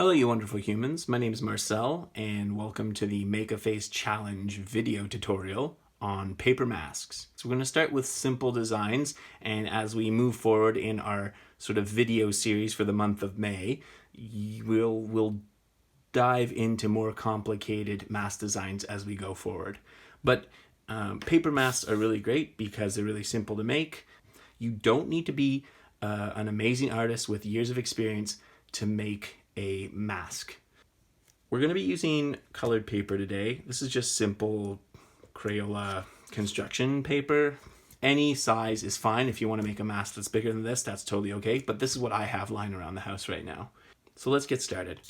Hello, you wonderful humans. My name is Marcel, and welcome to the Make a Face Challenge video tutorial on paper masks. So we're going to start with simple designs, and as we move forward in our sort of video series for the month of May, we'll dive into more complicated mask designs as we go forward. But paper masks are really great because they're really simple to make. You don't need to be an amazing artist with years of experience to make a mask. We're going to be using colored paper today. This is just simple Crayola construction paper. Any size is fine. If you want to make a mask that's bigger than this, that's totally okay. But this is what I have lying around the house right now. So let's get started.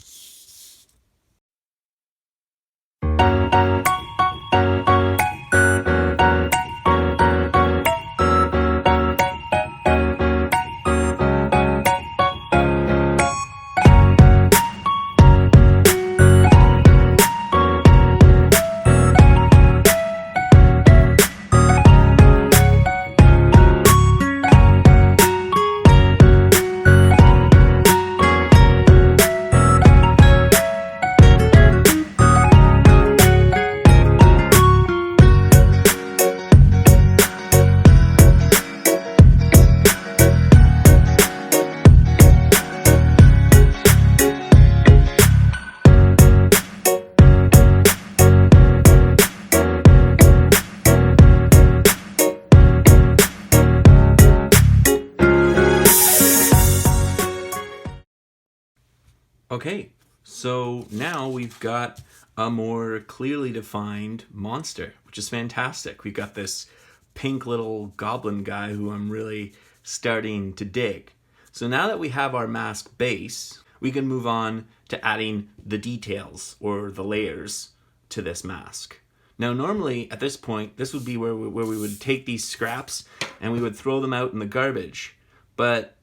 Okay, so now we've got a more clearly defined monster, which is fantastic. We've got this pink little goblin guy who I'm really starting to dig. So now that we have our mask base, we can move on to adding the details or the layers to this mask. Now normally at this point, this would be where we would take these scraps and we would throw them out in the garbage. But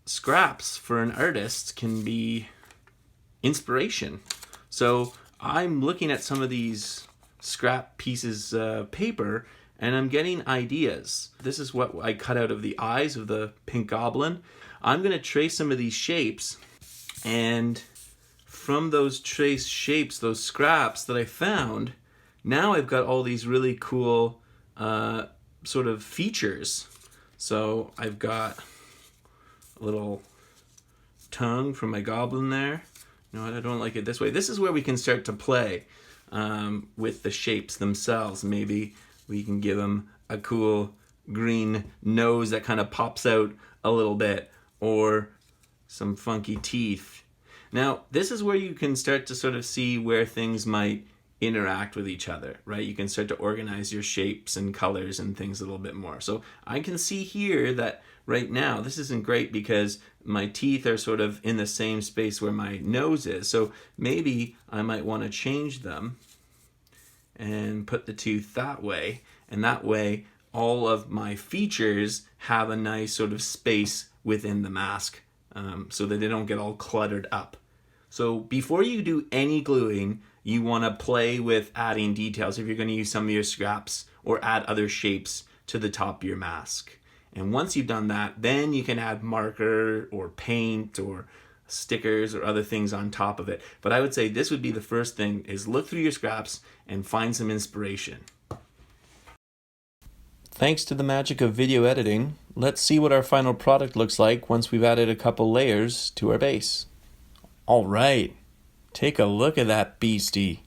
scraps for an artist can be inspiration. So I'm looking at some of these scrap pieces of paper and I'm getting ideas. This is what I cut out of the eyes of the pink goblin. I'm going to trace some of these shapes, and from those traced shapes, those scraps that I found, now I've got all these really cool sort of features. So I've got a little tongue from my goblin there. No, I don't like it this way. This is where we can start to play with the shapes themselves. Maybe we can give them a cool green nose that kind of pops out a little bit, or some funky teeth. Now, this is where you can start to sort of see where things might interact with each other, right? You can start to organize your shapes and colors and things a little bit more. So I can see here that right now, this isn't great because my teeth are sort of in the same space where my nose is. So maybe I might want to change them and put the tooth that way. And that way, all of my features have a nice sort of space within the mask so that they don't get all cluttered up. So before you do any gluing, you want to play with adding details if you're going to use some of your scraps or add other shapes to the top of your mask. And once you've done that, then you can add marker or paint or stickers or other things on top of it. But I would say this would be the first thing, is look through your scraps and find some inspiration. Thanks to the magic of video editing, let's see what our final product looks like once we've added a couple layers to our base. All right, take a look at that beastie.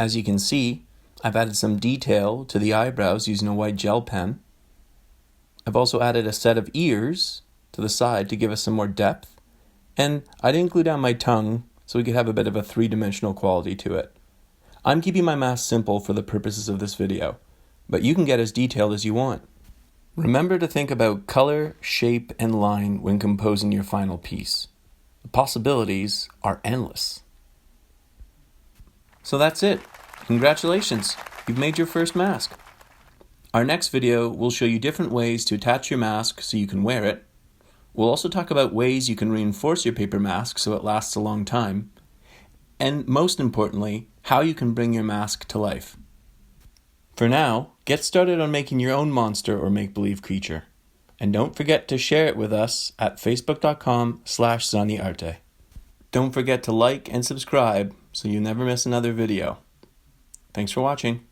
As you can see, I've added some detail to the eyebrows using a white gel pen. I've also added a set of ears to the side to give us some more depth, and I didn't glue down my tongue so we could have a bit of a three-dimensional quality to it. I'm keeping my mask simple for the purposes of this video, but you can get as detailed as you want. Remember to think about color, shape, and line when composing your final piece. The possibilities are endless. So that's it. Congratulations, you've made your first mask. Our next video will show you different ways to attach your mask so you can wear it. We'll also talk about ways you can reinforce your paper mask so it lasts a long time. And most importantly, how you can bring your mask to life. For now, get started on making your own monster or make-believe creature. And don't forget to share it with us at facebook.com/Zanni Arte. Don't forget to like and subscribe so you never miss another video. Thanks for watching.